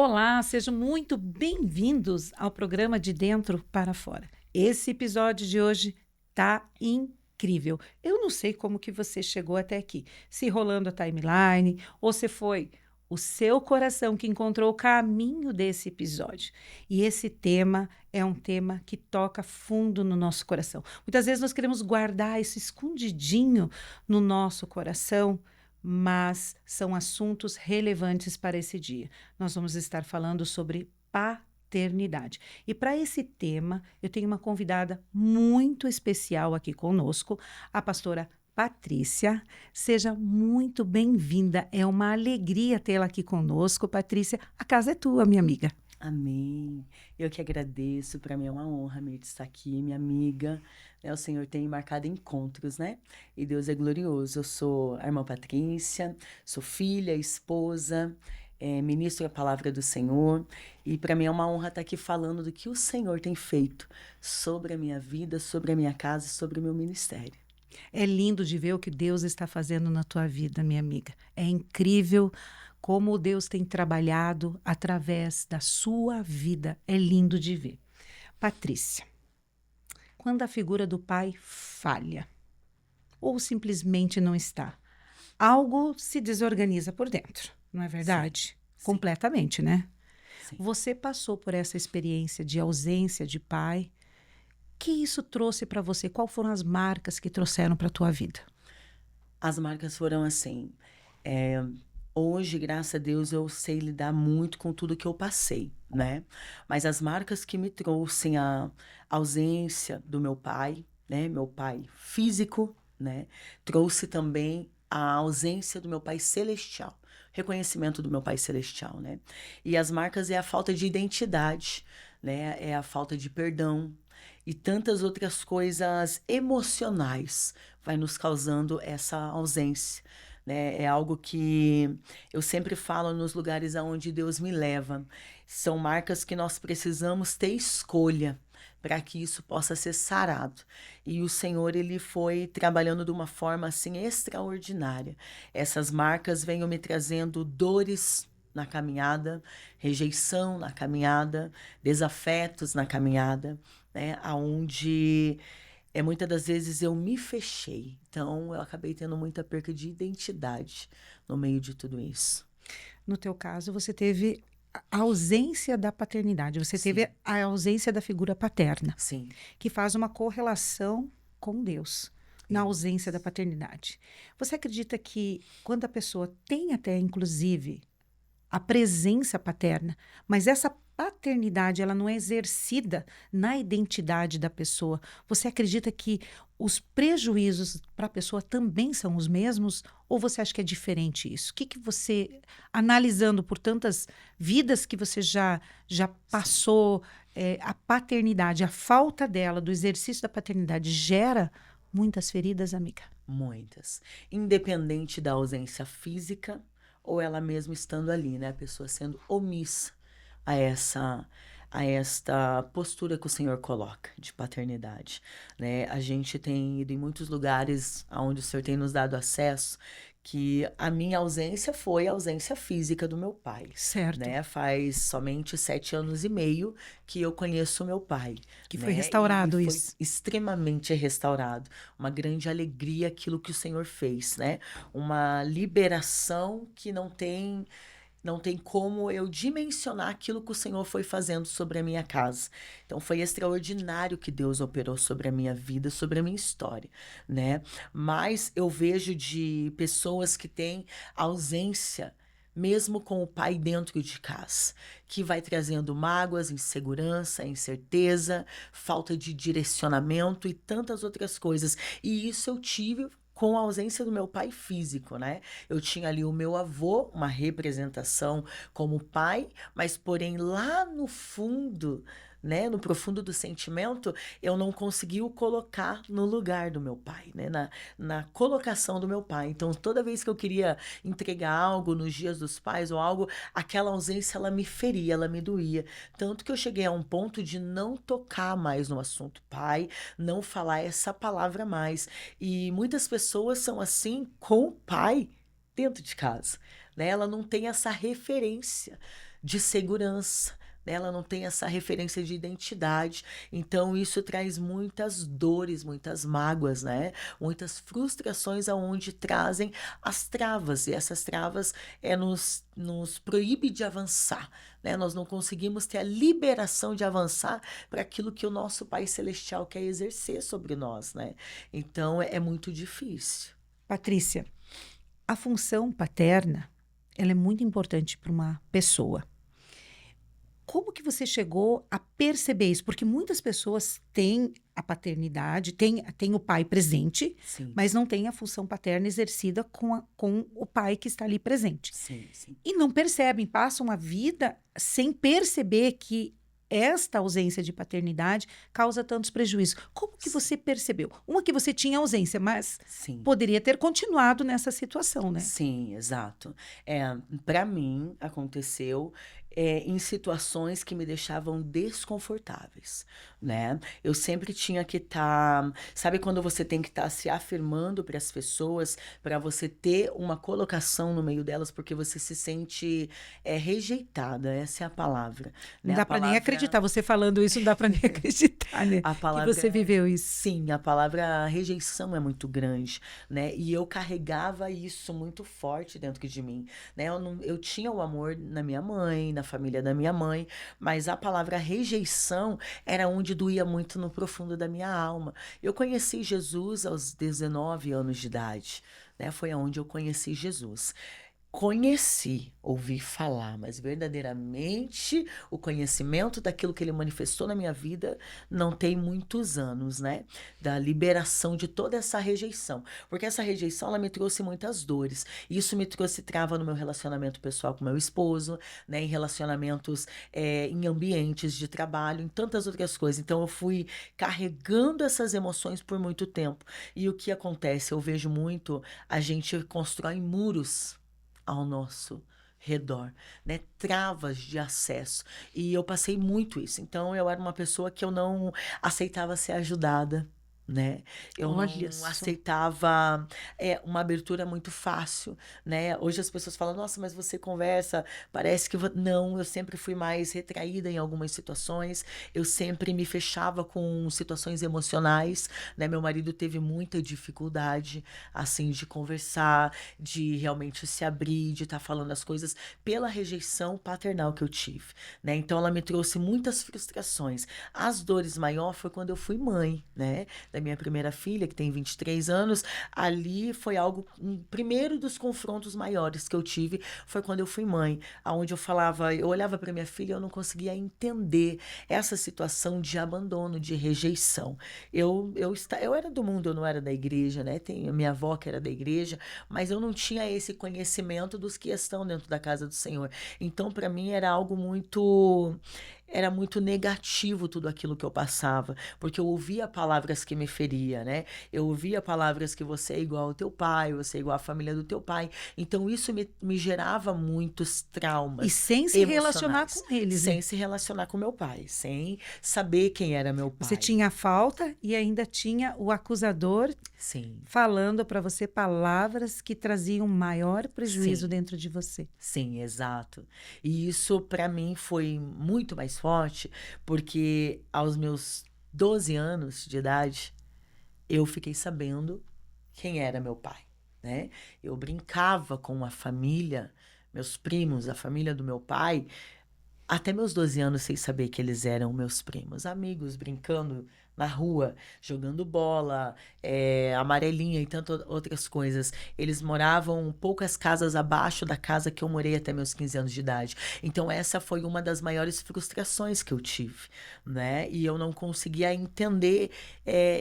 Olá, sejam muito bem-vindos ao programa De Dentro para Fora. Esse episódio de hoje tá incrível. Eu não sei como que você chegou até aqui, se rolando a timeline ou se foi o seu coração que encontrou o caminho desse episódio. E esse tema é um tema que toca fundo no nosso coração. Muitas vezes nós queremos guardar isso escondidinho no nosso coração, mas são assuntos relevantes para esse dia. Nós vamos estar falando sobre paternidade. E para esse tema, eu tenho uma convidada muito especial aqui conosco, a pastora Patrícia. Seja muito bem-vinda. É uma alegria tê-la aqui conosco, Patrícia. A casa é tua, minha amiga. Amém. Eu que agradeço, para mim é uma honra mesmo estar aqui, minha amiga. O Senhor tem marcado encontros, né? E Deus é glorioso. Eu sou a irmã Patrícia, sou filha, esposa, ministro a palavra do Senhor. E para mim é uma honra estar aqui falando do que o Senhor tem feito sobre a minha vida, sobre a minha casa e sobre o meu ministério. É lindo de ver o que Deus está fazendo na tua vida, minha amiga. É incrível como Deus tem trabalhado através da sua vida. É lindo de ver. Patrícia, quando a figura do pai falha ou simplesmente não está, algo se desorganiza por dentro, não é Sim, verdade? sim, Completamente, né? sim. Você passou por essa experiência de ausência de pai. O que isso trouxe para você? Quais foram as marcas que trouxeram para a tua vida? As marcas foram assim. é, Hoje, graças a Deus, eu sei lidar muito com tudo que eu passei, né? Mas as marcas que me trouxeram a ausência do meu pai, né? Meu pai físico, né? Trouxe também a ausência do meu pai celestial, reconhecimento do meu pai celestial, né? E as marcas é a falta de identidade, né? É a falta de perdão e tantas outras coisas emocionais vai nos causando essa ausência, né? É algo que eu sempre falo nos lugares aonde Deus me leva. São marcas que nós precisamos ter escolha para que isso possa ser sarado. E o Senhor, ele foi trabalhando de uma forma assim extraordinária. Essas marcas vêm me trazendo dores na caminhada, rejeição na caminhada, desafetos na caminhada, né? Aonde muitas das vezes eu me fechei. Então, eu acabei tendo muita perca de identidade no meio de tudo isso. No teu caso, você teve a ausência da paternidade, você teve Sim, a ausência da figura paterna, sim. que faz uma correlação com Deus na ausência da Isso. paternidade. Você acredita que quando a pessoa tem até, inclusive, a presença paterna, mas essa paternidade ela não é exercida na identidade da pessoa. Você acredita que os prejuízos para a pessoa também são os mesmos? Ou você acha que é diferente isso? O que, que você, analisando por tantas vidas que você já Sim. passou, a paternidade, a falta dela, do exercício da paternidade, gera muitas feridas, amiga? Muitas. Independente da ausência física ou ela mesmo estando ali, né? A pessoa sendo omissa a esta postura que o Senhor coloca de paternidade, né? A gente tem ido em muitos lugares onde o Senhor tem nos dado acesso que a minha ausência foi a ausência física do meu pai, Certo. né? Faz somente 7 anos e meio que eu conheço o meu pai, Que foi né? E restaurado foi isso. extremamente restaurado, uma grande alegria aquilo que o Senhor fez, né? Uma liberação que não tem como eu dimensionar aquilo que o Senhor foi fazendo sobre a minha casa. Então foi extraordinário que Deus operou sobre a minha vida, sobre a minha história, né? Mas eu vejo de pessoas que têm ausência mesmo com o pai dentro de casa, que vai trazendo mágoas, insegurança, incerteza, falta de direcionamento e tantas outras coisas. E isso eu tive com a ausência do meu pai físico, né? Eu tinha ali o meu avô, uma representação como pai, mas porém lá no fundo, né, no profundo do sentimento, eu não consegui o colocar no lugar do meu pai, né, na colocação do meu pai. Então, toda vez que eu queria entregar algo nos dias dos pais ou algo, aquela ausência ela me feria, ela me doía. Tanto que eu cheguei a um ponto de não tocar mais no assunto pai, não falar essa palavra mais. E muitas pessoas são assim com o pai dentro de casa, né? Ela não tem essa referência. de segurança. Né? Ela não tem essa referência de identidade. Então, isso traz muitas dores, muitas mágoas, né? Muitas frustrações aonde trazem as travas. E essas travas nos proíbe de avançar. Né? Nós não conseguimos ter a liberação de avançar para aquilo que o nosso Pai Celestial quer exercer sobre nós. Né? Então, é muito difícil. Patrícia, a função paterna, ela é muito importante para uma pessoa. Como que você chegou a perceber isso? Porque muitas pessoas têm a paternidade, têm o pai presente, Sim, mas não têm a função paterna exercida com o pai que está ali presente. sim, sim. E não percebem, passam a vida sem perceber que esta ausência de paternidade causa tantos prejuízos. Como que você percebeu? Uma que você tinha ausência, mas Sim. poderia ter continuado nessa situação, né? Sim, exato. Para mim, aconteceu em situações que me deixavam desconfortáveis, né? Eu sempre tinha que estar, sabe quando você tem que estar se afirmando para as pessoas, para você ter uma colocação no meio delas, porque você se sente rejeitada, essa é a palavra, Não né? dá A para nem palavra, acreditar. Você falando isso, não dá para nem acreditar, né? a Que você palavra, viveu isso. sim, a palavra rejeição é muito grande, né? E eu carregava isso muito forte dentro de mim, né? Eu tinha o amor na minha mãe, na família da minha mãe, mas a palavra rejeição era onde doía muito no profundo da minha alma. Eu conheci Jesus aos 19 anos de idade, né? Foi aonde eu conheci Jesus. Conheci, ouvi falar, mas verdadeiramente o conhecimento daquilo que ele manifestou na minha vida não tem muitos anos, né? Da liberação de toda essa rejeição. Porque essa rejeição, ela me trouxe muitas dores. Isso me trouxe trava no meu relacionamento pessoal com meu esposo, né? Em relacionamentos, em ambientes de trabalho, em tantas outras coisas. Então, eu fui carregando essas emoções por muito tempo. E o que acontece? Eu vejo muito, a gente constrói muros ao nosso redor, né? Travas de acesso. E eu passei muito isso. Então, eu era uma pessoa que eu não aceitava ser ajudada, né? Eu Olha não só. aceitava uma abertura muito fácil, né? Hoje as pessoas falam, nossa, mas você conversa, parece que... Não, eu sempre fui mais retraída em algumas situações, eu sempre me fechava com situações emocionais, né? Meu marido teve muita dificuldade, assim, de conversar, de realmente se abrir, de estar falando as coisas pela rejeição paternal que eu tive, né? Então, ela me trouxe muitas frustrações. As dores maior foi quando eu fui mãe, né? Da minha primeira filha, que tem 23 anos, ali foi algo, primeiro dos confrontos maiores que eu tive, foi quando eu fui mãe, aonde eu olhava para minha filha e eu não conseguia entender essa situação de abandono, de rejeição. Eu era do mundo, eu não era da igreja, né? Tem a minha avó que era da igreja, mas eu não tinha esse conhecimento dos que estão dentro da casa do Senhor. Então, para mim, era muito negativo tudo aquilo que eu passava, porque eu ouvia palavras que me feria, né? Eu ouvia palavras que você é igual ao teu pai, você é igual à família do teu pai. Então isso me gerava muitos E traumas sem se relacionar emocionais, com eles, né? sem se relacionar com meu pai, sem saber quem era meu Você pai. tinha a falta e ainda tinha o acusador Sim, falando para você palavras que traziam maior prejuízo sim. dentro de você. Sim, exato. E isso para mim foi muito mais forte, porque aos meus 12 anos de idade, eu fiquei sabendo quem era meu pai, né? Eu brincava com a família, meus primos, a família do meu pai, até meus 12 anos sem saber que eles eram meus primos, amigos, brincando na rua, jogando bola, amarelinha e tantas outras coisas. Eles moravam poucas casas abaixo da casa que eu morei até meus 15 anos de idade. Então, essa foi uma das maiores frustrações que eu tive, né? E eu não conseguia entender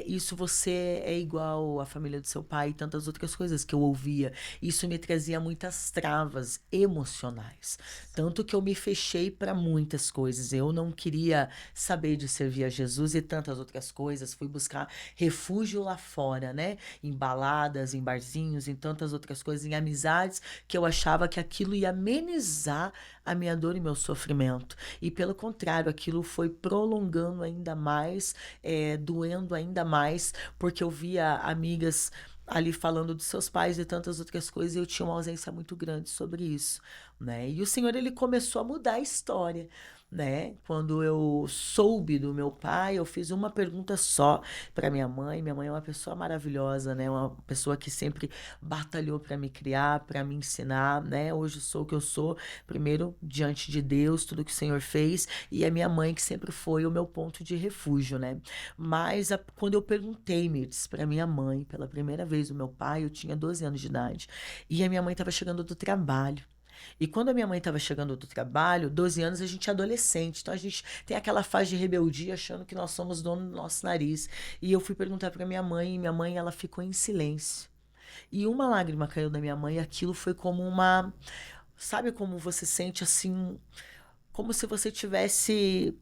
isso, você é igual à família do seu pai e tantas outras coisas que eu ouvia. Isso me trazia muitas travas emocionais. Tanto que eu me fechei para muitas coisas. Eu não queria saber de servir a Jesus e tantas outras outras coisas, fui buscar refúgio lá fora, né? Em baladas, em barzinhos, em tantas outras coisas, em amizades, que eu achava que aquilo ia amenizar a minha dor e meu sofrimento. E pelo contrário, aquilo foi prolongando ainda mais, doendo ainda mais, porque eu via amigas ali falando dos seus pais e tantas outras coisas, e eu tinha uma ausência muito grande sobre isso, né? E o Senhor, ele começou a mudar a história, né? Quando eu soube do meu pai, eu fiz uma pergunta só para minha mãe. Minha mãe é uma pessoa maravilhosa, né? Uma pessoa que sempre batalhou para me criar, para me ensinar, né? Hoje eu sou o que eu sou, primeiro diante de Deus, tudo que o Senhor fez, e a minha mãe que sempre foi o meu ponto de refúgio, né? Mas quando eu perguntei, Mirtz, para minha mãe, pela primeira vez o meu pai, eu tinha 12 anos de idade, e a minha mãe estava chegando do trabalho. E quando a minha mãe estava chegando do trabalho, 12 anos, a gente é adolescente. Então a gente tem aquela fase de rebeldia achando que nós somos dono do nosso nariz. E eu fui perguntar para minha mãe, e minha mãe ela ficou em silêncio. E uma lágrima caiu da minha mãe, e aquilo foi como uma, sabe como você sente assim, como se você tivesse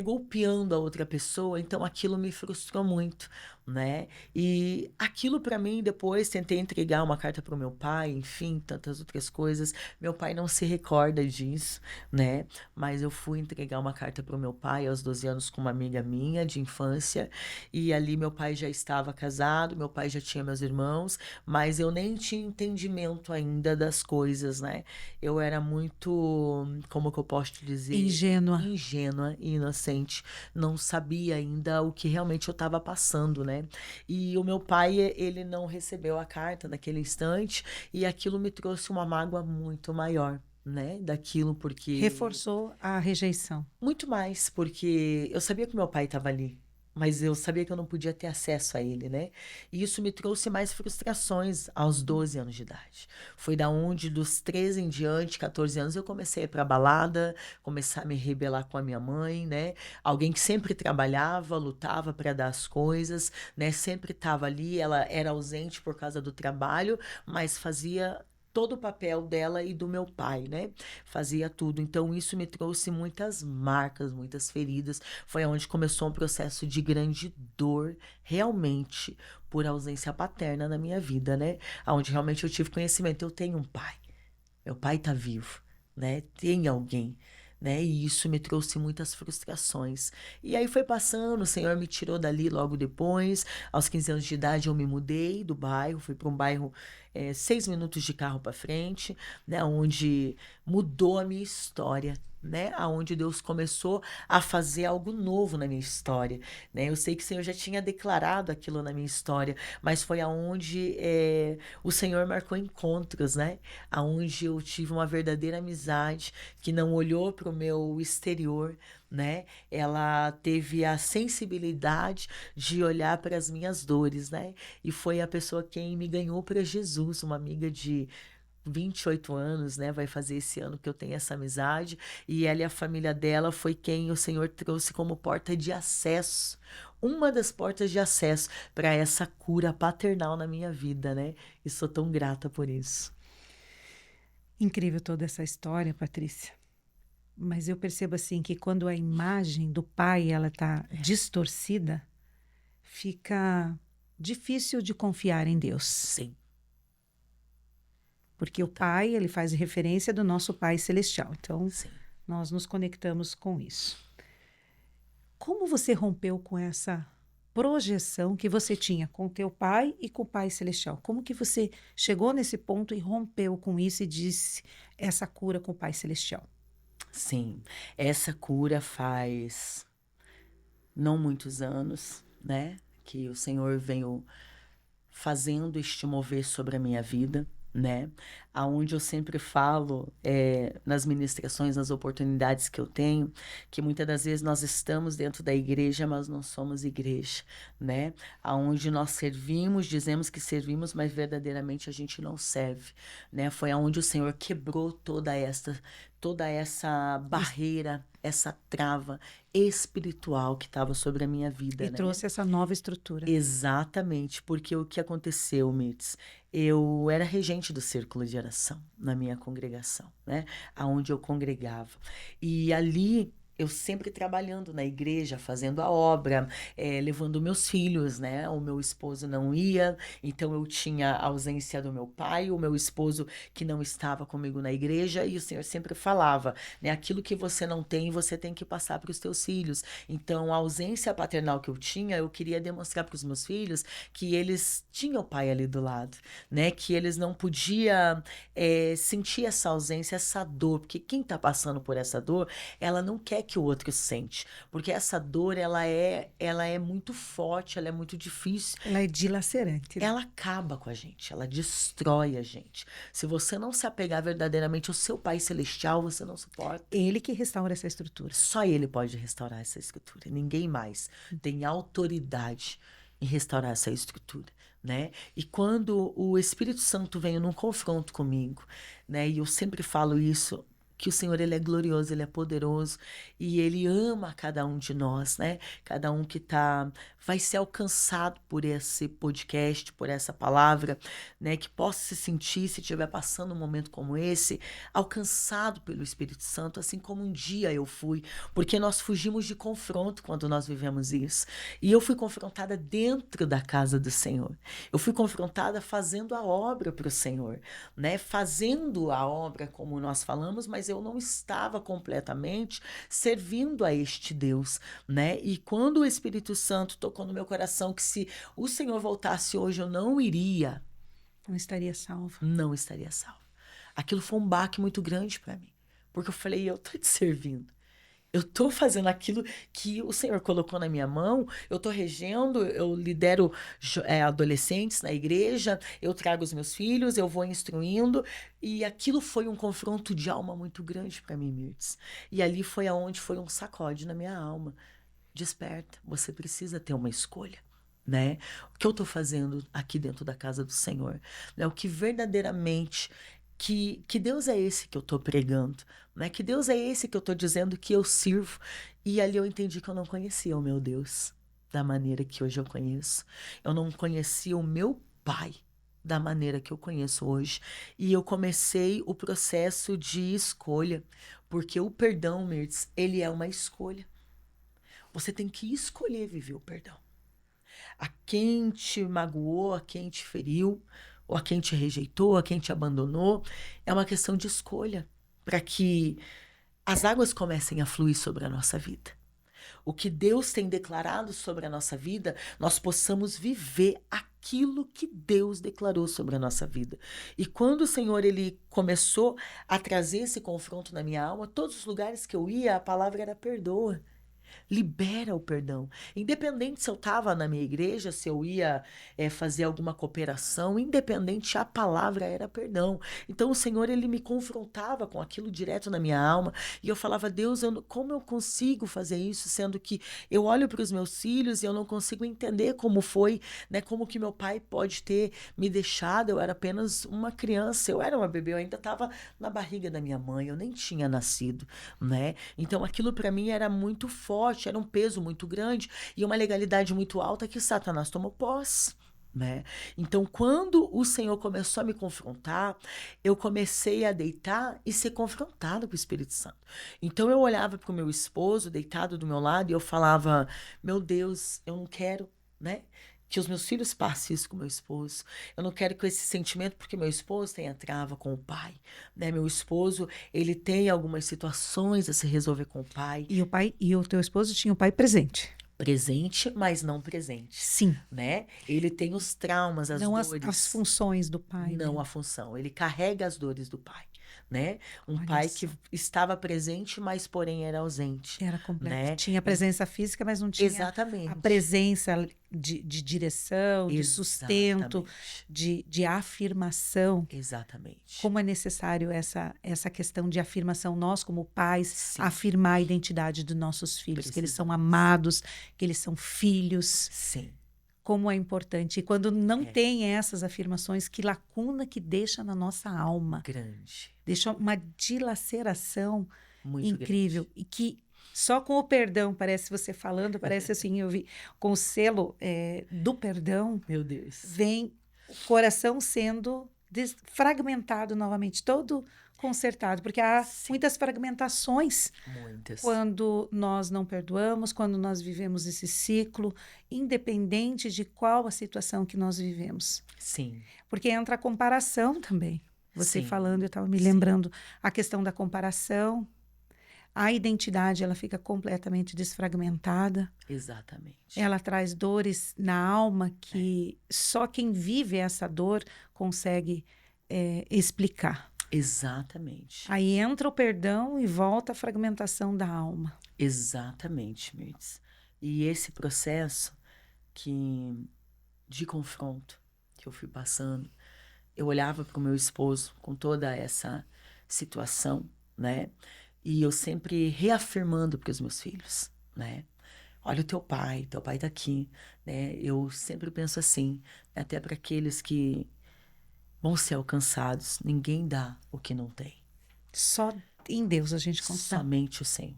golpeando a outra pessoa, então aquilo me frustrou muito, né? E aquilo para mim, depois tentei entregar uma carta para o meu pai, enfim, tantas outras coisas. Meu pai não se recorda disso, né? Mas eu fui entregar uma carta para o meu pai aos 12 anos com uma amiga minha de infância, e ali meu pai já estava casado, meu pai já tinha meus irmãos, mas eu nem tinha entendimento ainda das coisas, né? Eu era muito, como que eu posso te dizer? Ingênua. Ingênua e inocente, não sabia ainda o que realmente eu estava passando, né? E o meu pai, ele não recebeu a carta naquele instante, e aquilo me trouxe uma mágoa muito maior, né? Daquilo, porque Reforçou a rejeição. muito mais, porque eu sabia que meu pai estava ali, mas eu sabia que eu não podia ter acesso a ele, né? E isso me trouxe mais frustrações aos 12 anos de idade. Foi da onde, dos 13 em diante, 14 anos, eu comecei a ir pra balada, começar a me rebelar com a minha mãe, né? Alguém que sempre trabalhava, lutava para dar as coisas, né? Sempre estava ali, ela era ausente por causa do trabalho, mas fazia todo o papel dela e do meu pai, né? Fazia tudo. Então, isso me trouxe muitas marcas, muitas feridas. Foi onde começou um processo de grande dor, realmente, por ausência paterna na minha vida, né? Onde realmente eu tive conhecimento. Eu tenho um pai. Meu pai tá vivo, né? Tem alguém. Né? E isso me trouxe muitas frustrações. E aí foi passando, o Senhor me tirou dali logo depois. Aos 15 anos de idade, eu me mudei do bairro, fui para um bairro 6 minutos de carro para frente, né? Onde mudou a minha história. Né? Aonde Deus começou a fazer algo novo na minha história, né? Eu sei que o Senhor já tinha declarado aquilo na minha história, mas foi aonde o Senhor marcou encontros, né? Aonde eu tive uma verdadeira amizade que não olhou para o meu exterior, né? Ela teve a sensibilidade de olhar para as minhas dores, né? E foi a pessoa quem me ganhou para Jesus, uma amiga de 28 anos, né? Vai fazer esse ano que eu tenho essa amizade. E ela e a família dela foi quem o Senhor trouxe como porta de acesso. Uma das portas de acesso para essa cura paternal na minha vida, né? E sou tão grata por isso. Incrível toda essa história, Patrícia. Mas eu percebo assim que quando a imagem do pai ela está distorcida, fica difícil de confiar em Deus. Sim. Porque o pai, ele faz referência do nosso Pai Celestial. Então, Sim. nós nos conectamos com isso. Como você rompeu com essa projeção que você tinha com o teu pai e com o Pai Celestial? Como que você chegou nesse ponto e rompeu com isso e disse essa cura com o Pai Celestial? Sim. Essa cura faz não muitos anos, né? Que o Senhor veio fazendo este mover sobre a minha vida, né? Aonde eu sempre falo, nas ministrações, nas oportunidades que eu tenho, que muitas das vezes nós estamos dentro da igreja, mas não somos igreja, né? Aonde nós servimos, dizemos que servimos, mas verdadeiramente a gente não serve, né? Foi aonde o Senhor quebrou toda essa barreira, essa trava espiritual que estava sobre a minha vida, E né? trouxe essa nova estrutura. Exatamente, porque o que aconteceu, Mirtz? Eu era regente do círculo de oração na minha congregação, né? Aonde eu congregava. E ali eu sempre trabalhando na igreja, fazendo a obra, levando meus filhos, né? O meu esposo não ia, então eu tinha a ausência do meu pai, o meu esposo que não estava comigo na igreja, e o Senhor sempre falava, né? Aquilo que você não tem, você tem que passar para os teus filhos. Então, a ausência paternal que eu tinha, eu queria demonstrar para os meus filhos que eles tinham o pai ali do lado, né? Que eles não podiam sentir essa ausência, essa dor, porque quem está passando por essa dor, ela não quer que o outro sente, porque essa dor, ela é muito forte, ela é muito difícil, Ela é dilacerante, né? ela acaba com a gente, ela destrói a gente. Se você não se apegar verdadeiramente ao seu Pai Celestial, você não suporta. Ele que restaura essa estrutura. Só Ele pode restaurar essa estrutura, ninguém mais tem autoridade em restaurar essa estrutura, né? E quando o Espírito Santo veio num confronto comigo, né? E eu sempre falo isso, que o Senhor, ele é glorioso, ele é poderoso e ele ama cada um de nós, né? Cada um que vai ser alcançado por esse podcast, por essa palavra, né? Que possa se sentir, se estiver passando um momento como esse, alcançado pelo Espírito Santo, assim como um dia eu fui, porque nós fugimos de confronto quando nós vivemos isso. E eu fui confrontada dentro da casa do Senhor. Eu fui confrontada fazendo a obra para o Senhor, né? Fazendo a obra como nós falamos, mas eu não estava completamente servindo a este Deus, né? E quando o Espírito Santo tocou no meu coração que se o Senhor voltasse hoje, eu não iria, Não estaria salva. não estaria salvo. Aquilo foi um baque muito grande para mim, porque eu falei, eu tô te servindo. Eu estou fazendo aquilo que o Senhor colocou na minha mão, eu estou regendo, eu lidero adolescentes na igreja, eu trago os meus filhos, eu vou instruindo, e aquilo foi um confronto de alma muito grande para mim, Mirtz. E ali foi aonde foi um sacode na minha alma. Desperta, você precisa ter uma escolha. Né? O que eu estou fazendo aqui dentro da casa do Senhor? Né? O que verdadeiramente que Deus é esse que eu estou pregando, né? Que Deus é esse que eu estou dizendo que eu sirvo. E ali eu entendi que eu não conhecia o meu Deus da maneira que hoje eu conheço. Eu não conhecia o meu Pai da maneira que eu conheço hoje. E eu comecei o processo de escolha, porque o perdão, Mirtz, ele é uma escolha. Você tem que escolher viver o perdão. A quem te magoou, a quem te feriu, ou a quem te rejeitou, a quem te abandonou, é uma questão de escolha para que as águas comecem a fluir sobre a nossa vida. O que Deus tem declarado sobre a nossa vida, nós possamos viver aquilo que Deus declarou sobre a nossa vida. E quando o Senhor ele começou a trazer esse confronto na minha alma, todos os lugares que eu ia, a palavra era perdoa. Libera o perdão. Independente se eu estava na minha igreja, se eu ia fazer alguma cooperação, independente, a palavra era perdão. Então o Senhor, ele me confrontava com aquilo direto na minha alma, e eu falava, Deus, como eu consigo fazer isso, sendo que eu olho para os meus filhos e eu não consigo entender como foi, né, como que meu pai pode ter me deixado, eu era apenas uma criança, eu era uma bebê, eu ainda estava na barriga da minha mãe, eu nem tinha nascido, né? Então aquilo para mim era muito forte, era um peso muito grande e uma legalidade muito alta que Satanás tomou posse, né? Então, quando o Senhor começou a me confrontar, eu comecei a deitar e ser confrontada com o Espírito Santo. Então, eu olhava para o meu esposo deitado do meu lado e eu falava, meu Deus, eu não quero, né? Que os meus filhos passem isso com meu esposo. Eu não quero que esse sentimento, porque meu esposo tenha trava com o pai, né? Meu esposo, ele tem algumas situações a se resolver com o pai. E o teu esposo tinha o pai presente. Presente, mas não presente. Sim. Né? Ele tem os traumas, as não dores. as funções do pai. Não né? a função. Ele carrega as dores do pai. Né? Um Olha pai só. que estava presente, mas porém era ausente. Era completo. Né? Tinha presença física, mas não tinha Exatamente. a presença de direção, de sustento, de afirmação. Exatamente. Como é necessário essa questão de afirmação, nós como pais, Sim. afirmar a identidade dos nossos filhos, que eles são amados, que eles são filhos. Sim. Como é importante. E quando não tem essas afirmações, que lacuna que deixa na nossa alma. Grande. Deixa uma dilaceração muito incrível. Grande. E que só com o perdão, parece você falando, parece assim, eu vi, com o selo do perdão, meu Deus, vem o coração sendo fragmentado novamente, todo consertado, porque há Sim. muitas fragmentações Muitas. quando nós não perdoamos, quando nós vivemos esse ciclo, independente de qual a situação que nós vivemos. Sim. Porque entra a comparação também. Você Sim. falando, eu estava me Sim. lembrando a questão da comparação. A identidade, ela fica completamente desfragmentada. Exatamente. Ela traz dores na alma que só quem vive essa dor consegue explicar. Exatamente. Aí entra o perdão e volta a fragmentação da alma. Exatamente, Mirtz. E esse processo de confronto que eu fui passando, eu olhava para o meu esposo com toda essa situação, né? E eu sempre reafirmando para os meus filhos, né? Olha o teu pai tá aqui, né? Eu sempre penso assim, até para aqueles que vão ser alcançados, ninguém dá o que não tem. Só em Deus a gente consegue. Somente o Senhor.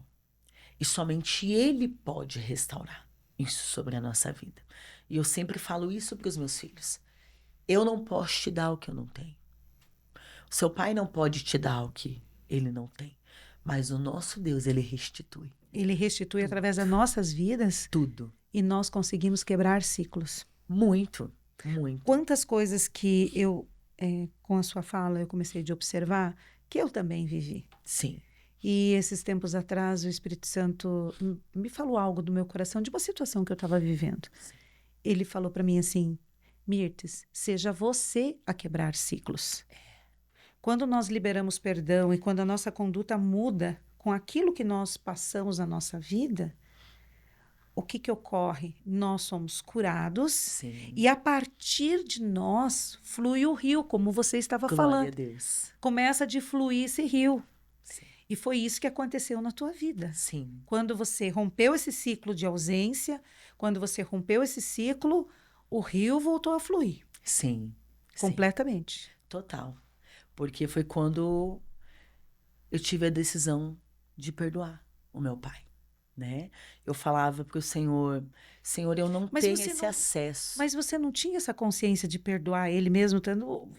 E somente Ele pode restaurar isso sobre a nossa vida. E eu sempre falo isso para os meus filhos. Eu não posso te dar o que eu não tenho. O seu pai não pode te dar o que ele não tem. Mas o nosso Deus, ele restitui. Ele restitui através das nossas vidas Tudo. e nós conseguimos quebrar ciclos. Muito, muito. Quantas coisas que eu, com a sua fala, eu comecei a observar, que eu também vivi. Sim. E esses tempos atrás, o Espírito Santo me falou algo do meu coração, de uma situação que eu estava vivendo. Sim. Ele falou para mim assim, Mirtes, seja você a quebrar ciclos. Quando nós liberamos perdão e quando a nossa conduta muda com aquilo que nós passamos na nossa vida, o que que ocorre? Nós somos curados. Sim. E a partir de nós flui o rio, como você estava Glória falando. a Deus. Começa de fluir esse rio. Sim. E foi isso que aconteceu na tua vida. Sim. Quando você rompeu esse ciclo de ausência, quando você rompeu esse ciclo, o rio voltou a fluir. Sim. Completamente. Total. Porque foi quando eu tive a decisão de perdoar o meu pai, né? Eu falava para o Senhor, Senhor, eu não tenho esse acesso. Mas você não tinha essa consciência de perdoar ele mesmo?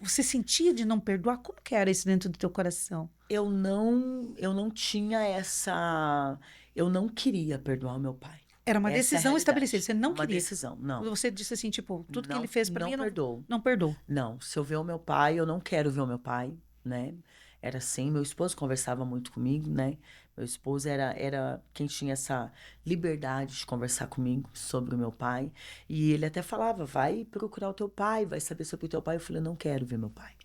Você sentia de não perdoar? Como que era isso dentro do teu coração? Eu não tinha essa... Eu não queria perdoar o meu pai. Era uma Essa é a decisão realidade. estabelecida, você não Uma queria. decisão, não. Você disse assim, tipo, tudo que Não, ele fez para não mim, perdoo. não perdoou. Não, se eu ver o meu pai, eu não quero ver o meu pai, né? Era assim, meu esposo conversava muito comigo, né? Meu esposo era quem tinha essa liberdade de conversar comigo sobre o meu pai. E ele até falava, vai procurar o teu pai, vai saber sobre o teu pai. Eu falei, eu não quero ver meu pai,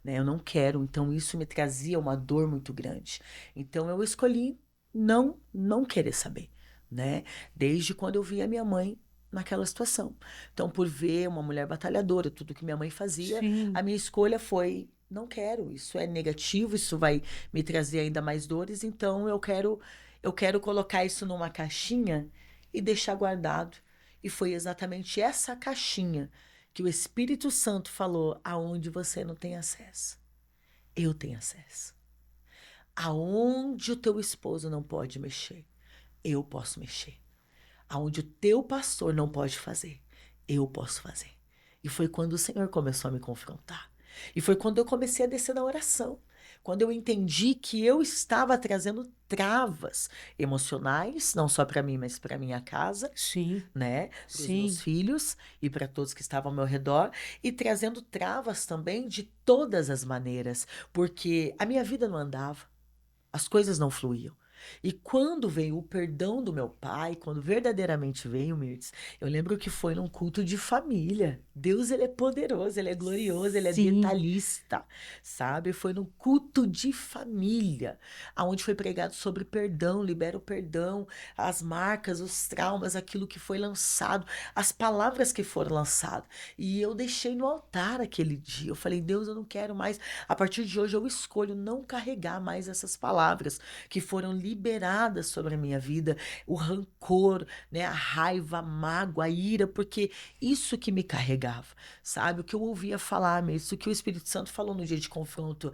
né? Eu não quero. Então isso me trazia uma dor muito grande. Então eu escolhi não querer saber, né? Desde quando eu vi a minha mãe naquela situação. Então, por ver uma mulher batalhadora, tudo que minha mãe fazia, Sim. a minha escolha foi, não quero, isso é negativo, isso vai me trazer ainda mais dores, então eu quero colocar isso numa caixinha e deixar guardado. E foi exatamente essa caixinha que o Espírito Santo falou, aonde você não tem acesso. Eu tenho acesso. Aonde o teu esposo não pode mexer, eu posso mexer. Aonde o teu pastor não pode fazer, eu posso fazer. E foi quando o Senhor começou a me confrontar. E foi quando eu comecei a descer na oração. Quando eu entendi que eu estava trazendo travas emocionais, não só para mim, mas para minha casa, Sim. né? Para os Sim. meus filhos e para todos que estavam ao meu redor. E trazendo travas também de todas as maneiras. Porque a minha vida não andava. As coisas não fluíam. E quando veio o perdão do meu pai, quando verdadeiramente veio, Mirtz, eu lembro que foi num culto de família. Deus, ele é poderoso, ele é glorioso, ele é Sim. detalhista, sabe? Foi num culto de família, aonde foi pregado sobre perdão, libera o perdão, as marcas, os traumas, aquilo que foi lançado, as palavras que foram lançadas. E eu deixei no altar aquele dia. Eu falei, Deus, eu não quero mais. A partir de hoje eu escolho não carregar mais essas palavras que foram liberadas sobre a minha vida, o rancor, né, a raiva, a mágoa, a ira, porque isso que me carregava, sabe? O que eu ouvia falar mesmo, isso que o Espírito Santo falou no dia de confronto,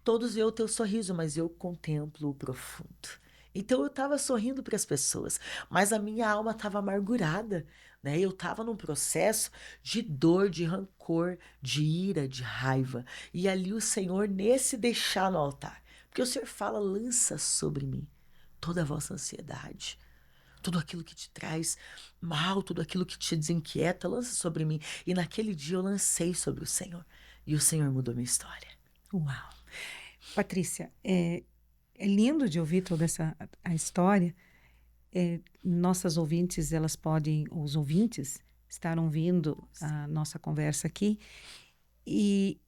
todos veem o teu sorriso, mas eu contemplo o profundo. Então eu estava sorrindo para as pessoas, mas a minha alma estava amargurada, né? Eu estava num processo de dor, de rancor, de ira, de raiva. E ali o Senhor, nesse deixar no altar, porque o Senhor fala, lança sobre mim toda a vossa ansiedade, tudo aquilo que te traz mal, tudo aquilo que te desinquieta, lança sobre mim. E naquele dia eu lancei sobre o Senhor. E o Senhor mudou minha história. Uau! Patrícia, é lindo de ouvir toda a história. Nossas ouvintes, os ouvintes, estar ouvindo a nossa conversa aqui. E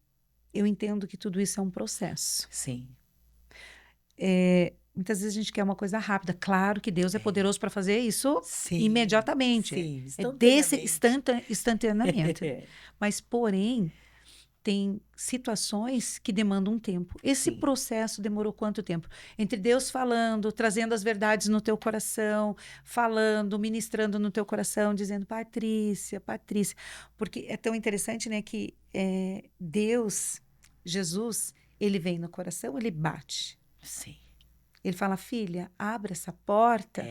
eu entendo que tudo isso é um processo. Sim. Muitas vezes a gente quer uma coisa rápida. Claro que Deus é poderoso para fazer isso Sim. imediatamente. Sim, É desse instantaneamente. instantaneamente. Mas, porém, tem situações que demandam um tempo. Esse Sim. processo demorou quanto tempo? Entre Deus falando, trazendo as verdades no teu coração, falando, ministrando no teu coração, dizendo, Patrícia, Patrícia. Porque é tão interessante, né, que Deus, Jesus, ele vem no coração, ele bate. Sim. Ele fala, filha, abra essa porta,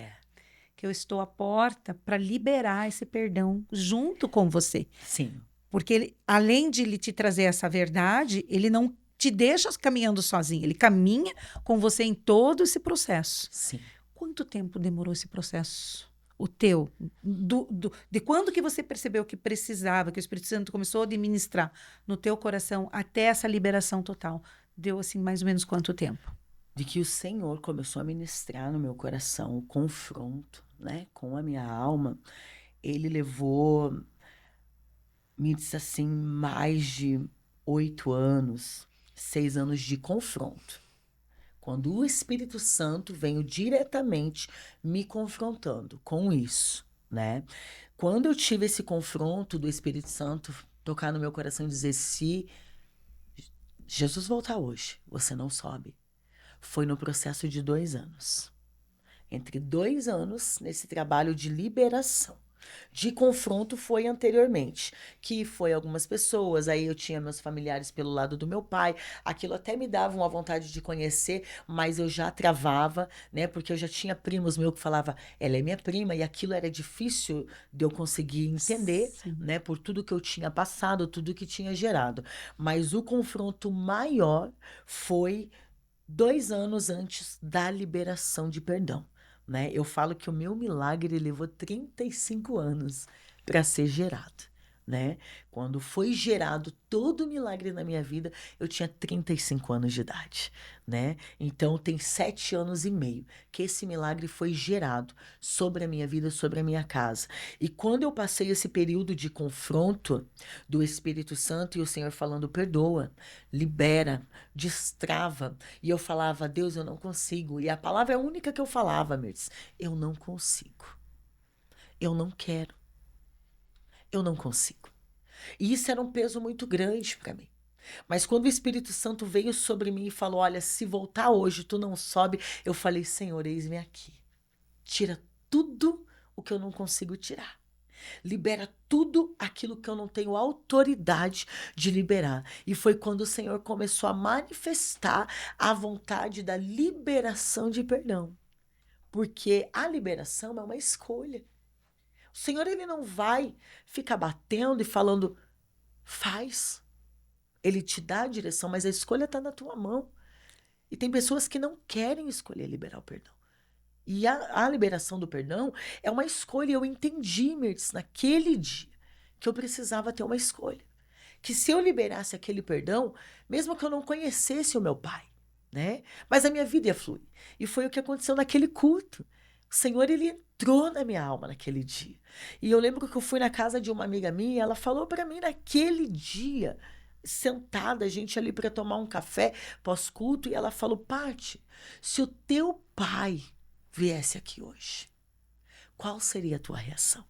que eu estou à porta para liberar esse perdão junto com você. Sim. Porque ele, além de ele te trazer essa verdade, ele não te deixa caminhando sozinho. Ele caminha com você em todo esse processo. Sim. Quanto tempo demorou esse processo? O teu? De quando que você percebeu que precisava, que o Espírito Santo começou a administrar no teu coração até essa liberação total? Deu, assim, mais ou menos quanto tempo? De que o Senhor começou a ministrar no meu coração o confronto, né, com a minha alma. Ele levou, me disse assim, mais de 8 anos, 6 anos de confronto. Quando o Espírito Santo veio diretamente me confrontando com isso, né? Quando eu tive esse confronto do Espírito Santo tocar no meu coração e dizer, se Jesus voltar hoje, você não sobe. Foi no processo de 2 anos. Entre 2 anos, nesse trabalho de liberação. De confronto foi anteriormente, que foi algumas pessoas, aí eu tinha meus familiares pelo lado do meu pai, aquilo até me dava uma vontade de conhecer, mas eu já travava, né, porque eu já tinha primos meus que falava, ela é minha prima, e aquilo era difícil de eu conseguir entender, né, por tudo que eu tinha passado, tudo que tinha gerado, mas o confronto maior foi 2 anos antes da liberação de perdão, né? Eu falo que o meu milagre levou 35 anos para ser gerado, né? Quando foi gerado todo o milagre na minha vida, eu tinha 35 anos de idade, né? Então tem 7 anos e meio que esse milagre foi gerado sobre a minha vida, sobre a minha casa. E quando eu passei esse período de confronto do Espírito Santo e o Senhor falando, perdoa, libera, destrava, e eu falava, Deus, eu não consigo. E a palavra única que eu falava, Mirtz, eu não consigo. Eu não quero. Eu não consigo. E isso era um peso muito grande para mim. Mas quando o Espírito Santo veio sobre mim e falou, olha, se voltar hoje, tu não sobe, eu falei, Senhor, eis-me aqui. Tira tudo o que eu não consigo tirar. Libera tudo aquilo que eu não tenho autoridade de liberar. E foi quando o Senhor começou a manifestar a vontade da liberação de perdão. Porque a liberação é uma escolha. O Senhor, ele não vai ficar batendo e falando, faz. Ele te dá a direção, mas a escolha está na tua mão. E tem pessoas que não querem escolher liberar o perdão. E a liberação do perdão é uma escolha. Eu entendi, Mirtz, naquele dia, que eu precisava ter uma escolha. Que se eu liberasse aquele perdão, mesmo que eu não conhecesse o meu pai, né? Mas a minha vida ia fluir. E foi o que aconteceu naquele culto. O Senhor, ele entrou na minha alma naquele dia. E eu lembro que eu fui na casa de uma amiga minha e ela falou para mim naquele dia, sentada, a gente ali para tomar um café pós-culto, e ela falou, Paty, se o teu pai viesse aqui hoje, qual seria a tua reação?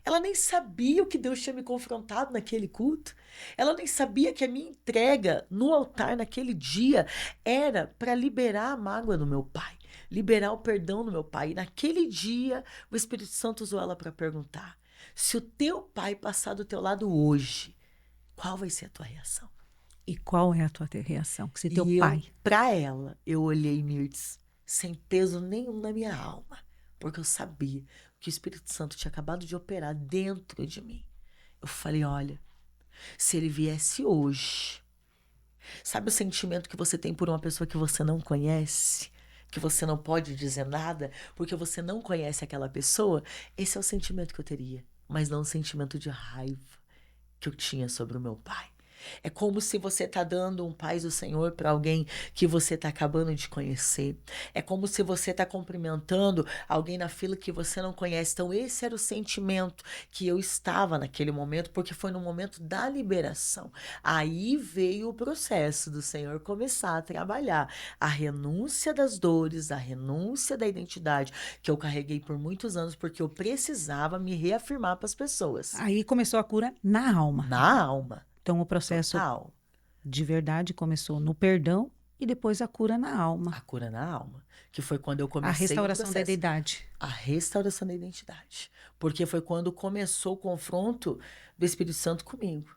Ela nem sabia o que Deus tinha me confrontado naquele culto. Ela nem sabia que a minha entrega no altar naquele dia era para liberar a mágoa do meu pai, liberar o perdão do meu pai. E naquele dia, o Espírito Santo usou ela para perguntar, se o teu pai passar do teu lado hoje, qual vai ser a tua reação? E qual é a tua reação? Se teu E pai... para ela, eu olhei, Mirtz, sem peso nenhum na minha alma, porque eu sabia que o Espírito Santo tinha acabado de operar dentro de mim. Eu falei, olha, se ele viesse hoje, sabe o sentimento que você tem por uma pessoa que você não conhece? Que você não pode dizer nada porque você não conhece aquela pessoa? Esse é o sentimento que eu teria, mas não o sentimento de raiva que eu tinha sobre o meu pai. É como se você está dando um paz do Senhor para alguém que você está acabando de conhecer. É como se você está cumprimentando alguém na fila que você não conhece. Então, esse era o sentimento que eu estava naquele momento, porque foi no momento da liberação. Aí veio o processo do Senhor começar a trabalhar a renúncia das dores, a renúncia da identidade que eu carreguei por muitos anos, porque eu precisava me reafirmar para as pessoas. Aí começou a cura na alma. Na alma. Então, o processo Total. de verdade começou no perdão e depois a cura na alma. A cura na alma. Que foi quando eu A comecei restauração o da processo. identidade. A restauração da identidade. Porque foi quando começou o confronto do Espírito Santo comigo.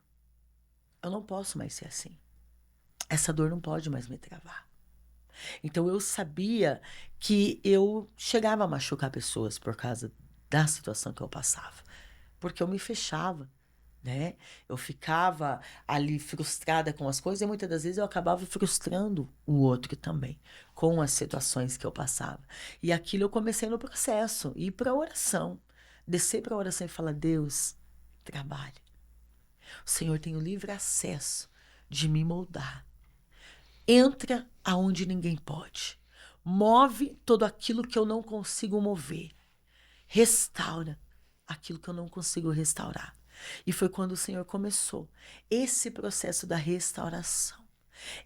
Eu não posso mais ser assim. Essa dor não pode mais me travar. Então eu sabia que eu chegava a machucar pessoas por causa da situação que eu passava. Porque eu me fechava. Né? Eu ficava ali frustrada com as coisas e muitas das vezes eu acabava frustrando o outro também, com as situações que eu passava. E aquilo eu comecei no processo, ir para a oração, descer para a oração e falar, Deus, trabalhe. O Senhor tem o livre acesso de me moldar. Entra aonde ninguém pode. Move tudo aquilo que eu não consigo mover. Restaura aquilo que eu não consigo restaurar. E foi quando o Senhor começou esse processo da restauração.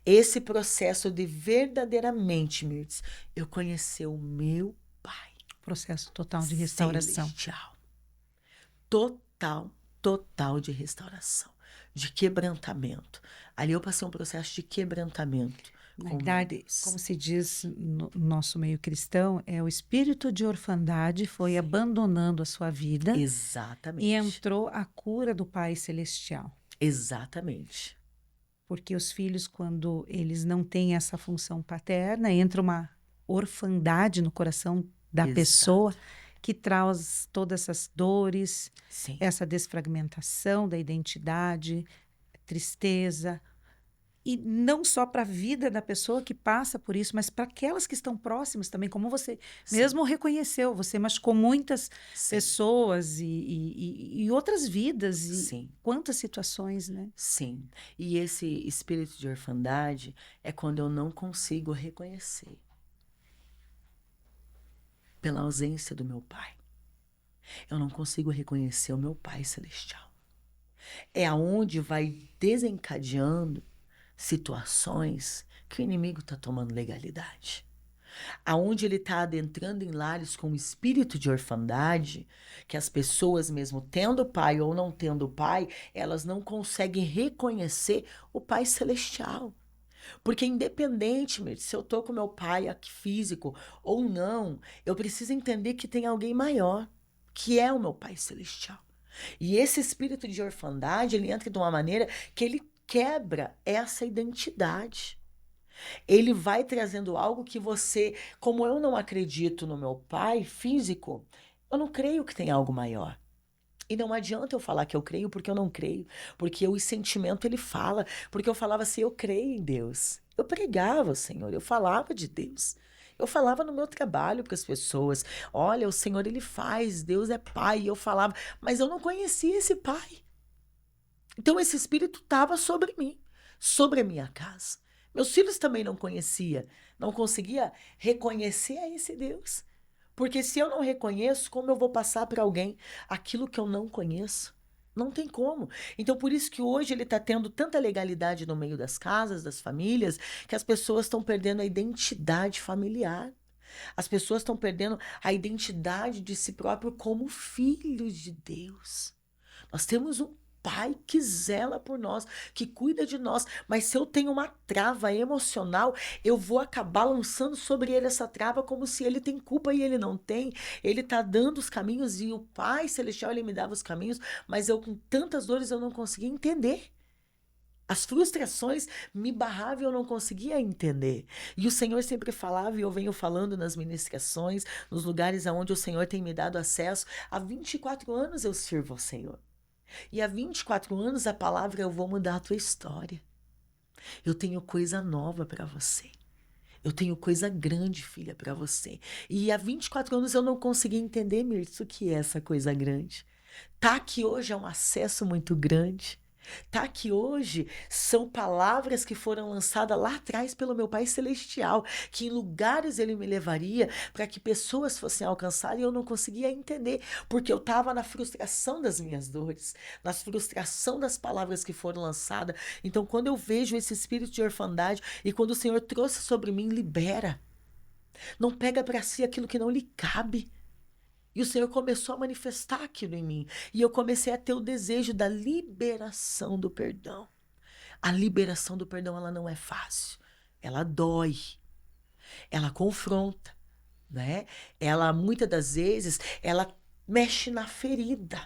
Esse processo de verdadeiramente, Mirtes, eu conhecer o meu Pai. Processo total de restauração. Celestial. Total de restauração. De quebrantamento. Ali eu passei um processo de quebrantamento. Na verdade, como se diz no nosso meio cristão, é o espírito de orfandade foi abandonando a sua vida. Exatamente. E entrou a cura do Pai Celestial. Exatamente. Porque os filhos, quando eles não têm essa função paterna, entra uma orfandade no coração da pessoa que traz todas essas dores, Sim. essa desfragmentação da identidade, tristeza. E não só para a vida da pessoa que passa por isso, mas para aquelas que estão próximas também, como você mesmo reconheceu. Você machucou muitas pessoas e outras vidas. E quantas situações, né? Sim. E esse espírito de orfandade é quando eu não consigo reconhecer pela ausência do meu pai. Eu não consigo reconhecer o meu Pai Celestial. É aonde vai desencadeando situações que o inimigo está tomando legalidade. Aonde ele está adentrando em lares com o espírito de orfandade, que as pessoas, mesmo tendo pai ou não tendo pai, elas não conseguem reconhecer o Pai Celestial. Porque independente se eu estou com meu pai aqui físico ou não, eu preciso entender que tem alguém maior, que é o meu Pai Celestial. E esse espírito de orfandade, ele entra de uma maneira que ele quebra essa identidade. Ele vai trazendo algo que você, como eu não acredito no meu pai físico, eu não creio que tem algo maior. E não adianta eu falar que eu creio porque eu não creio, porque o sentimento ele fala, porque eu falava assim, eu creio em Deus. Eu pregava, Senhor, eu falava de Deus. Eu falava no meu trabalho para as pessoas, olha, o Senhor ele faz, Deus é pai, e eu falava, mas eu não conhecia esse pai. Então esse espírito estava sobre mim, sobre a minha casa. Meus filhos também não conhecia, não conseguia reconhecer a esse Deus. Porque se eu não reconheço, como eu vou passar para alguém aquilo que eu não conheço? Não tem como. Então, por isso que hoje ele está tendo tanta legalidade no meio das casas, das famílias, que as pessoas estão perdendo a identidade familiar. As pessoas estão perdendo a identidade de si próprio como filhos de Deus. Nós temos um Pai que zela por nós, que cuida de nós, mas se eu tenho uma trava emocional, eu vou acabar lançando sobre ele essa trava como se ele tem culpa e ele não tem. Ele está dando os caminhos e o Pai Celestial ele me dava os caminhos, mas eu com tantas dores eu não conseguia entender As frustrações me barravam e eu não conseguia entender. E o Senhor sempre falava, e eu venho falando nas ministrações, nos lugares aonde o Senhor tem me dado acesso. Há 24 anos eu sirvo ao Senhor. E há 24 anos a palavra: eu vou mudar a tua história. Eu tenho coisa nova para você. Eu tenho coisa grande, filha, para você. E há 24 anos eu não consegui entender, Mirtz, o que é essa coisa grande. Tá que hoje é um acesso muito grande. Tá que hoje são palavras que foram lançadas lá atrás pelo meu Pai Celestial, que em lugares ele me levaria para que pessoas fossem alcançadas e eu não conseguia entender, porque eu estava na frustração das minhas dores, na frustração das palavras que foram lançadas. Então, quando eu vejo esse espírito de orfandade e quando o Senhor trouxe sobre mim, libera. Não pega para si aquilo que não lhe cabe. E o Senhor começou a manifestar aquilo em mim. E eu comecei a ter o desejo da liberação do perdão. A liberação do perdão, ela não é fácil. Ela dói. Ela confronta, né? Ela, muitas das vezes, ela mexe na ferida.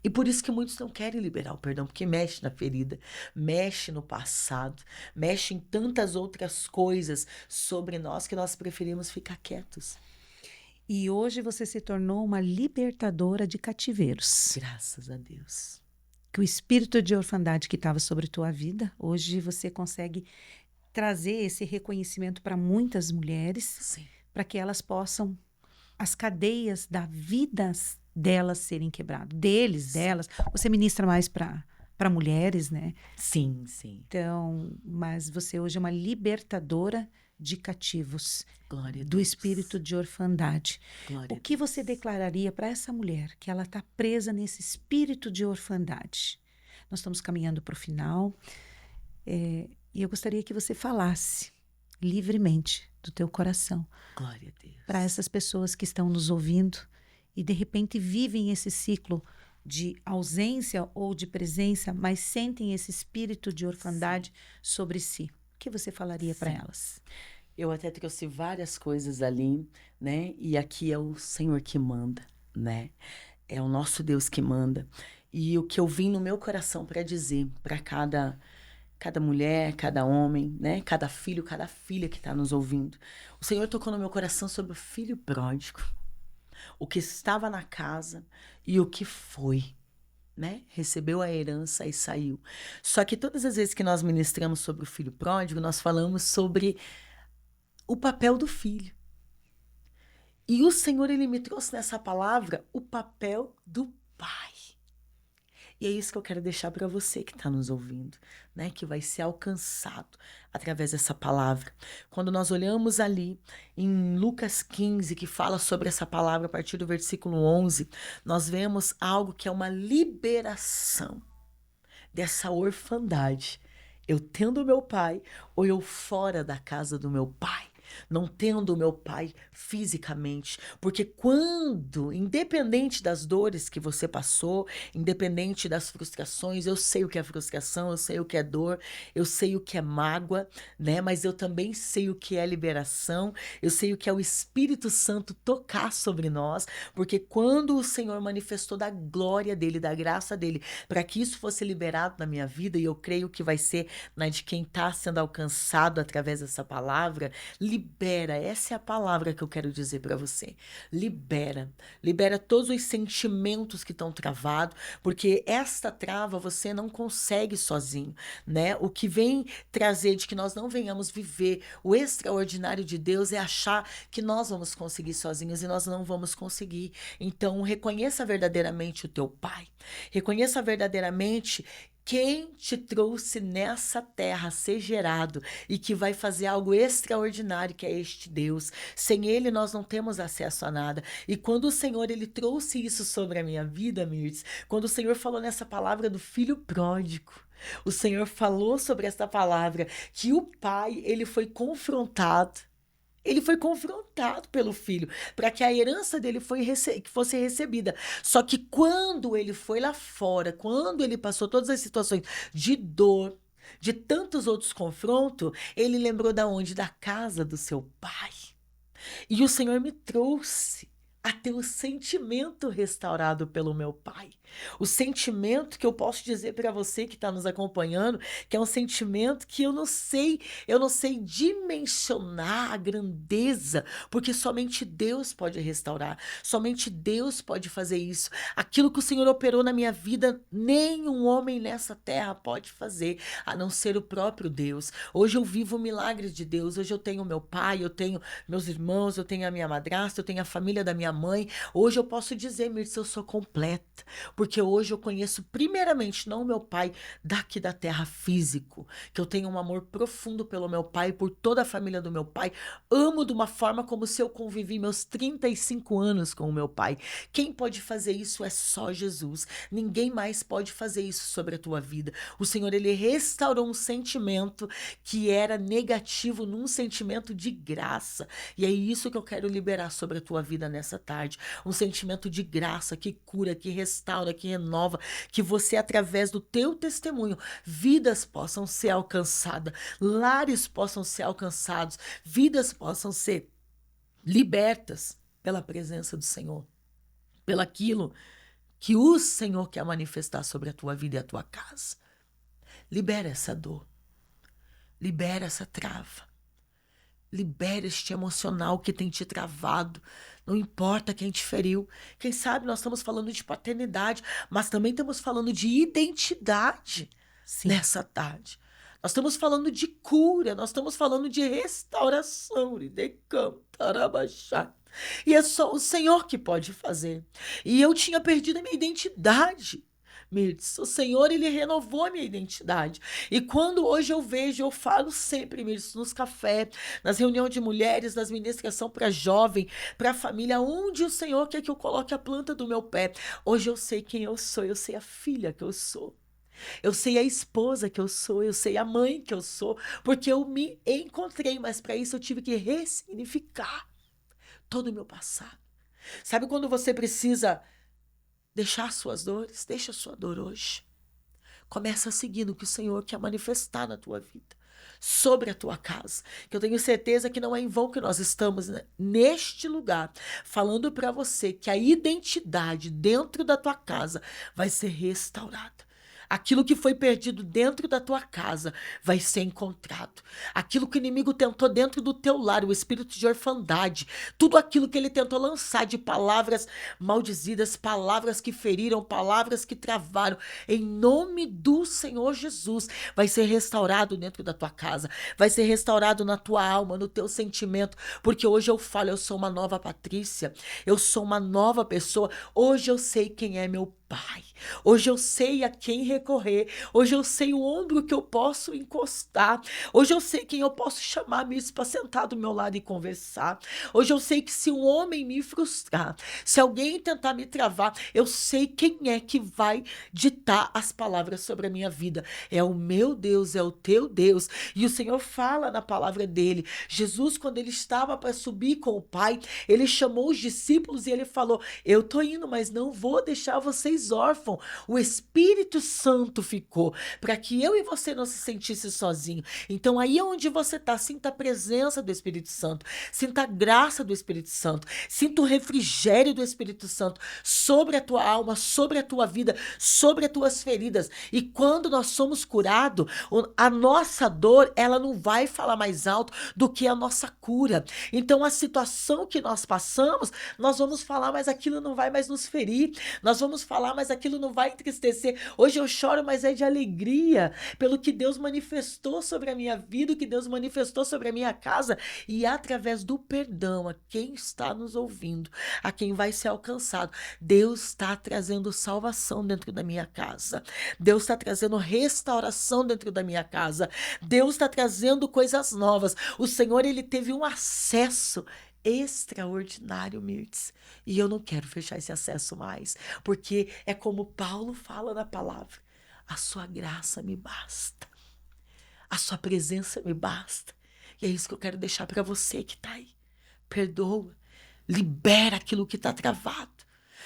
E por isso que muitos não querem liberar o perdão, porque mexe na ferida, mexe no passado, mexe em tantas outras coisas sobre nós que nós preferimos ficar quietos. E hoje você se tornou uma libertadora de cativeiros. Graças a Deus. Que o espírito de orfandade que estava sobre tua vida, hoje você consegue trazer esse reconhecimento para muitas mulheres, para que elas possam, as cadeias da vida delas serem quebradas, delas. Você ministra mais para mulheres, né? Sim, sim. Então, mas você hoje é uma libertadora de cativos, Glória a do Deus. espírito de orfandade. Glória O que você declararia para essa mulher que ela está presa nesse espírito de orfandade? Nós estamos caminhando para o final, e eu gostaria que você falasse livremente do teu coração Glória a Deus. para essas pessoas que estão nos ouvindo e de repente vivem esse ciclo de ausência ou de presença, mas sentem esse espírito de orfandade sobre si. O que você falaria para elas? Eu até trouxe várias coisas ali, né? E aqui é o Senhor que manda, né? É o nosso Deus que manda. E o que eu vim no meu coração para dizer para cada mulher, cada homem, né? Cada filho, cada filha que está nos ouvindo. O Senhor tocou no meu coração sobre o filho pródigo. O que estava na casa e o que foi, né? Recebeu a herança e saiu. Só que todas as vezes que nós ministramos sobre o filho pródigo, nós falamos sobre o papel do filho. E o Senhor, ele me trouxe nessa palavra o papel do pai. E é isso que eu quero deixar para você que está nos ouvindo, né? Que vai ser alcançado através dessa palavra. Quando nós olhamos ali em Lucas 15, que fala sobre essa palavra a partir do versículo 11, nós vemos algo que é uma liberação dessa orfandade. Eu tendo meu pai ou eu fora da casa do meu pai. Não tendo o meu pai fisicamente, porque quando, independente das dores que você passou, independente das frustrações, eu sei o que é frustração, eu sei o que é dor, eu sei o que é mágoa, né? Mas eu também sei o que é liberação, eu sei o que é o Espírito Santo tocar sobre nós, porque quando o Senhor manifestou da glória dele, da graça dele, para que isso fosse liberado na minha vida, e eu creio que vai ser na de quem está sendo alcançado através dessa palavra, libera, essa é a palavra que eu quero dizer para você. Libera todos os sentimentos que estão travados, porque esta trava você não consegue sozinho, né? O que vem trazer de que nós não venhamos viver o extraordinário de Deus é achar que nós vamos conseguir sozinhos e nós não vamos conseguir. Então, reconheça verdadeiramente o teu pai. Reconheça verdadeiramente quem te trouxe nessa terra a ser gerado e que vai fazer algo extraordinário, que é este Deus. Sem ele nós não temos acesso a nada. E quando o Senhor ele trouxe isso sobre a minha vida, Mirtz, quando o Senhor falou nessa palavra do filho pródigo, o Senhor falou sobre essa palavra que o pai ele foi confrontado. Ele foi confrontado pelo filho para que a herança dele fosse recebida. Só que quando ele foi lá fora, quando ele passou todas as situações de dor, de tantos outros confrontos, ele lembrou da onde? Da casa do seu pai. E o Senhor me trouxe a ter o sentimento restaurado pelo meu Pai. O sentimento que eu posso dizer para você que está nos acompanhando, que é um sentimento que eu não sei dimensionar a grandeza, porque somente Deus pode restaurar, somente Deus pode fazer isso. Aquilo que o Senhor operou na minha vida, nenhum homem nessa terra pode fazer, a não ser o próprio Deus. Hoje eu vivo milagres de Deus, hoje eu tenho meu pai, eu tenho meus irmãos, eu tenho a minha madrasta, eu tenho a família da minha mãe. Hoje eu posso dizer, Mirce, eu sou completa, porque hoje eu conheço primeiramente não o meu pai daqui da terra físico, que eu tenho um amor profundo pelo meu pai, por toda a família do meu pai, amo de uma forma como se eu convivi meus 35 anos com o meu pai. Quem pode fazer isso é só Jesus. Ninguém mais pode fazer isso sobre a tua vida. O Senhor, ele restaurou um sentimento que era negativo num sentimento de graça. E é isso que eu quero liberar sobre a tua vida nessa tarde. Um sentimento de graça que cura, que restaura, que renova, que você, através do teu testemunho, vidas possam ser alcançadas, lares possam ser alcançados, vidas possam ser libertas pela presença do Senhor, pelaquilo que o Senhor quer manifestar sobre a tua vida e a tua casa. Libera essa dor, libera essa trava. Libera este emocional que tem te travado. Não importa quem te feriu. Quem sabe nós estamos falando de paternidade, mas também estamos falando de identidade Sim. nessa tarde. Nós estamos falando de cura, nós estamos falando de restauração. E é só o Senhor que pode fazer. E eu tinha perdido a minha identidade. Mirtz, o Senhor, ele renovou a minha identidade. E quando hoje eu vejo, eu falo sempre, Mirtz, nos cafés, nas reuniões de mulheres, nas ministrações para jovem, para família, onde o Senhor quer que eu coloque a planta do meu pé. Hoje eu sei quem eu sou, eu sei a filha que eu sou. Eu sei a esposa que eu sou, eu sei a mãe que eu sou, porque eu me encontrei, mas para isso eu tive que ressignificar todo o meu passado. Sabe quando você precisa deixar suas dores? Deixa a sua dor hoje. Começa seguindo o que o Senhor quer manifestar na tua vida, sobre a tua casa. Que eu tenho certeza que não é em vão que nós estamos, né, neste lugar, falando para você que a identidade dentro da tua casa vai ser restaurada. Aquilo que foi perdido dentro da tua casa vai ser encontrado. Aquilo que o inimigo tentou dentro do teu lar, o espírito de orfandade, tudo aquilo que ele tentou lançar de palavras maldizidas, palavras que feriram, palavras que travaram, em nome do Senhor Jesus, vai ser restaurado dentro da tua casa, vai ser restaurado na tua alma, no teu sentimento, porque hoje eu falo, eu sou uma nova Patrícia, eu sou uma nova pessoa, hoje eu sei quem é meu Pai. Hoje eu sei a quem recorrer. Hoje eu sei o ombro que eu posso encostar. Hoje eu sei quem eu posso chamar mesmo para sentar do meu lado e conversar. Hoje eu sei que se um homem me frustrar, se alguém tentar me travar, eu sei quem é que vai ditar as palavras sobre a minha vida. É o meu Deus, é o teu Deus. E o Senhor fala na palavra dele. Jesus, quando ele estava para subir com o Pai, ele chamou os discípulos e ele falou: eu tô indo, mas não vou deixar vocês órfãos. O Espírito Santo ficou para que eu e você não se sentisse sozinho. Então aí onde você está, sinta a presença do Espírito Santo, sinta a graça do Espírito Santo, sinta o refrigério do Espírito Santo sobre a tua alma, sobre a tua vida, sobre as tuas feridas. E quando nós somos curados, a nossa dor, ela não vai falar mais alto do que a nossa cura. Então a situação que nós passamos, nós vamos falar, mas aquilo não vai mais nos ferir. Nós vamos falar, mas aquilo não vai entristecer. Hoje eu choro, mas é de alegria pelo que Deus manifestou sobre a minha vida, o que Deus manifestou sobre a minha casa, e através do perdão a quem está nos ouvindo, a quem vai ser alcançado, Deus está trazendo salvação dentro da minha casa. Deus está trazendo restauração dentro da minha casa. Deus está trazendo coisas novas. O Senhor, ele teve um acesso extraordinário, Mirtz. E eu não quero fechar esse acesso mais, porque é como Paulo fala na palavra: a sua graça me basta, a sua presença me basta. E é isso que eu quero deixar para você que está aí. Perdoa, libera aquilo que está travado.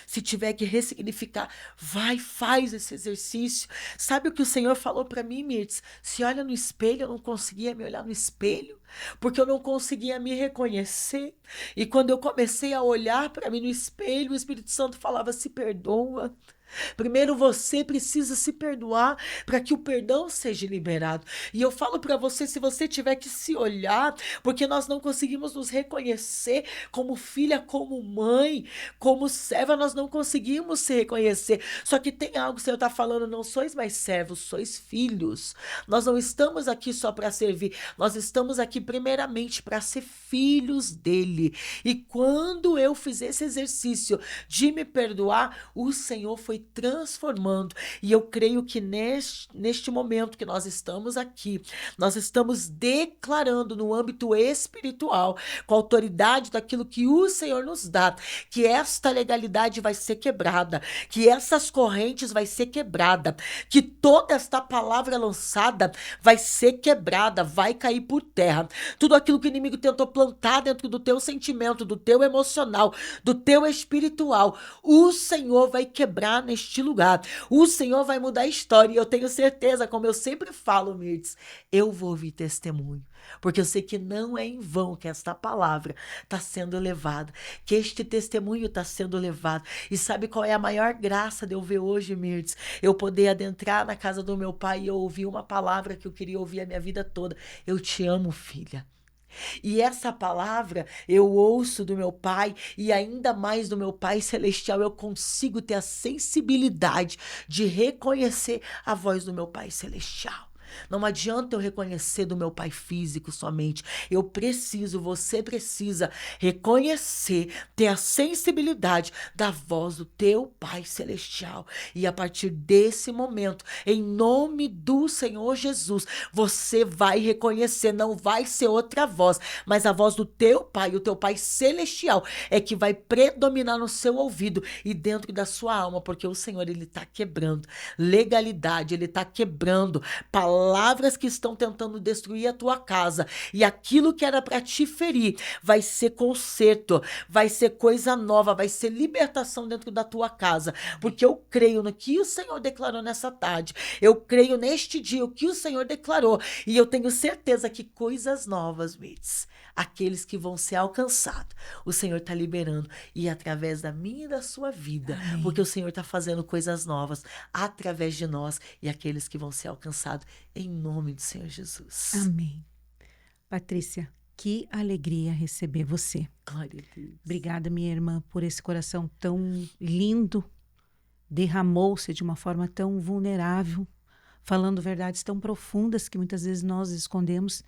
Se tiver que ressignificar, vai, faz esse exercício. Sabe o que o Senhor falou para mim, Mirtz? Se olha no espelho, eu não conseguia me olhar no espelho, porque eu não conseguia me reconhecer. E quando eu comecei a olhar para mim no espelho, o Espírito Santo falava: se perdoa. Primeiro você precisa se perdoar para que o perdão seja liberado. E eu falo para você, se você tiver que se olhar, porque nós não conseguimos nos reconhecer como filha, como mãe, como serva, nós não conseguimos se reconhecer. Só que tem algo que o Senhor está falando: não sois mais servos, sois filhos. Nós não estamos aqui só para servir, nós estamos aqui primeiramente para ser filhos dele. E quando eu fiz esse exercício de me perdoar, o Senhor foi transformando. E eu creio que neste momento que nós estamos aqui, nós estamos declarando no âmbito espiritual, com a autoridade daquilo que o Senhor nos dá, que esta legalidade vai ser quebrada, que essas correntes vai ser quebrada, que toda esta palavra lançada vai ser quebrada, vai cair por terra. Tudo aquilo que o inimigo tentou plantar dentro do teu sentimento, do teu emocional, do teu espiritual, o Senhor vai quebrar neste lugar. O Senhor vai mudar a história. E eu tenho certeza, como eu sempre falo, Mirtz, eu vou ouvir testemunho. Porque eu sei que não é em vão que esta palavra está sendo levada, que este testemunho está sendo levado. E sabe qual é a maior graça de eu ver hoje, Mirtz? Eu poder adentrar na casa do meu pai e eu ouvir uma palavra que eu queria ouvir a minha vida toda. Eu te amo, filha. E essa palavra eu ouço do meu Pai, e ainda mais do meu Pai Celestial, eu consigo ter a sensibilidade de reconhecer a voz do meu Pai Celestial. Não adianta eu reconhecer do meu pai físico somente. Eu preciso, você precisa reconhecer, ter a sensibilidade da voz do teu Pai Celestial. E a partir desse momento, em nome do Senhor Jesus, você vai reconhecer, não vai ser outra voz, mas a voz do teu Pai, o teu Pai Celestial, é que vai predominar no seu ouvido e dentro da sua alma, porque o Senhor, Ele está quebrando legalidade, Ele está quebrando palavras que estão tentando destruir a tua casa, e aquilo que era para te ferir vai ser conserto, vai ser coisa nova, vai ser libertação dentro da tua casa, porque eu creio no que o Senhor declarou nessa tarde, eu creio neste dia o que o Senhor declarou, e eu tenho certeza que coisas novas, Mirtz, aqueles que vão ser alcançados, o Senhor está liberando, e através da minha e da sua vida, Amém. porque o Senhor está fazendo coisas novas através de nós, e aqueles que vão ser alcançados em nome do Senhor Jesus. Amém. Patrícia, que alegria receber você. Glória a Deus. Obrigada, minha irmã, por esse coração tão lindo. Derramou-se de uma forma tão vulnerável, falando verdades tão profundas que muitas vezes nós escondemos.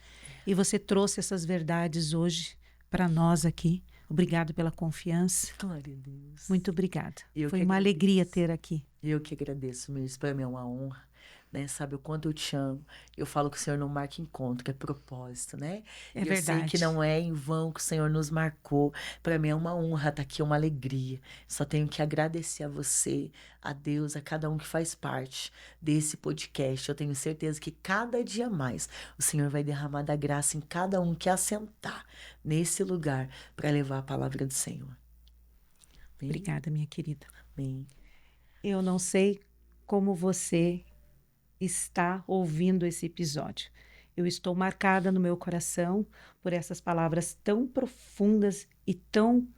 E você trouxe essas verdades hoje para nós aqui. Obrigada pela confiança. Glória a Deus. Muito obrigada. Eu Foi que uma agradeço. alegria ter aqui. Eu que agradeço mesmo, para mim é uma honra, né? Sabe o quanto eu te amo. Eu falo que o Senhor não marca encontro, é propósito, né? É E eu sei verdade. que não é em vão que o Senhor nos marcou. Para mim é uma honra estar aqui, é uma alegria. Só tenho que agradecer a você, a Deus, a cada um que faz parte desse podcast. Eu tenho certeza que cada dia mais o Senhor vai derramar da graça em cada um que assentar nesse lugar para levar a palavra do Senhor. Amém? Obrigada, minha querida. Amém. Eu não sei como você está ouvindo esse episódio. Eu estou marcada no meu coração por essas palavras tão profundas e tão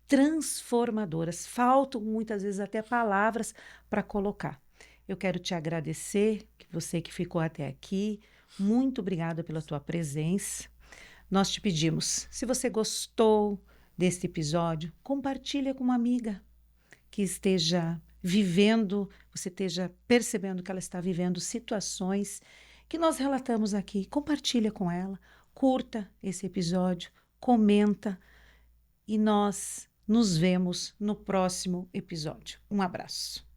transformadoras. Faltam muitas vezes até palavras para colocar. Eu quero te agradecer, que você que ficou até aqui. Muito obrigada pela tua presença. Nós te pedimos, se você gostou deste episódio, compartilha com uma amiga que esteja vivendo, você esteja percebendo que ela está vivendo situações que nós relatamos aqui. Compartilha com ela, curta esse episódio, comenta e nós nos vemos no próximo episódio. Um abraço.